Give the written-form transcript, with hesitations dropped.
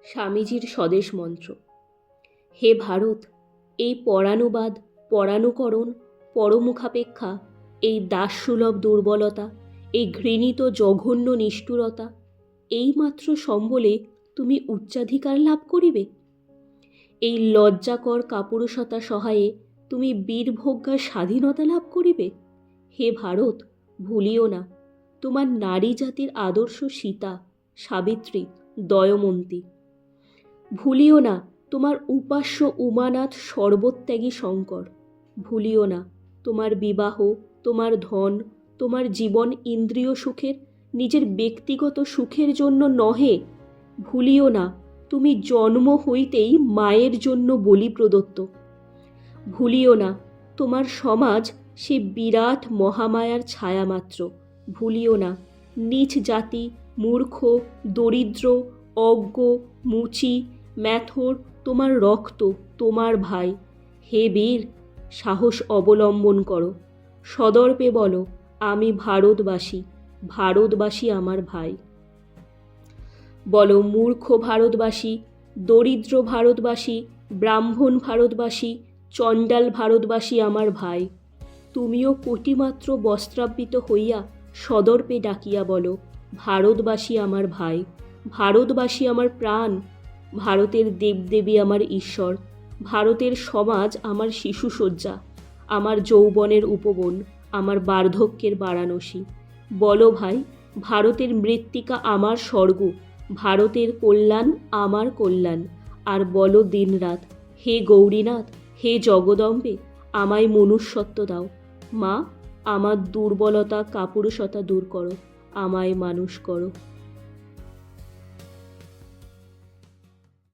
স্বামীজির স্বদেশ মন্ত্র। হে ভারত, এই পরাণুবাদ, পরাণুকরণ, পরমুখাপেক্ষা, এই দাসসুলভ দুর্বলতা, এই ঘৃণিত জঘন্য নিষ্ঠুরতা, এইমাত্র সম্বলে তুমি উচ্চাধিকার লাভ করিবে? এই লজ্জাকর কাপুরুষতা সহায়ে তুমি বীরভোগ্যার স্বাধীনতা লাভ করিবে? হে ভারত, ভুলিও না তোমার নারী জাতির আদর্শ সীতা, সাবিত্রী, দয়মন্তী। ভুলিও না তোমার উপাস্য উমানাথ সর্বত্যাগী শঙ্কর। ভুলিও না তোমার বিবাহ, তোমার ধন, তোমার জীবন ইন্দ্রিয় সুখের, নিজের ব্যক্তিগত সুখের জন্য নহে। ভুলিও না তুমি জন্ম হইতেই মায়ের জন্য বলি প্রদত্ত। ভুলিও না তোমার সমাজ সে বিরাট মহামায়ার ছায়া মাত্র। ভুলিও না নীচ জাতি, মূর্খ, দরিদ্র, অজ্ঞ, মুচি, ম্যাথর তোমার রক্ত, তোমার ভাই। হে বীর, সাহস অবলম্বন করো, সদর্পে বলো, আমি ভারতবাসী, ভারতবাসী আমার ভাই। বলো মূর্খ ভারতবাসী, দরিদ্র ভারতবাসী, ব্রাহ্মণ ভারতবাসী, চণ্ডাল ভারতবাসী আমার ভাই। তুমিও কোটিমাত্র বস্ত্রাবৃত হইয়া সদর্পে ডাকিয়া বলো, ভারতবাসী আমার ভাই, ভারতবাসী আমার প্রাণ, ভারতের দেবদেবী আমার ঈশ্বর, ভারতের সমাজ আমার শিশুসজ্জা, আমার যৌবনের উপবন, আমার বার্ধক্যের বারাণসী। বলো ভাই, ভারতের মৃত্তিকা আমার স্বর্গ, ভারতের কল্যাণ আমার কল্যাণ। আর বলো দিনরাত, হে গৌরীনাথ, হে জগদম্বে, আমায় মনুষ্যত্ব দাও। মা, আমার দুর্বলতা কাপুরুষতা দূর করো, আমায় মানুষ করো।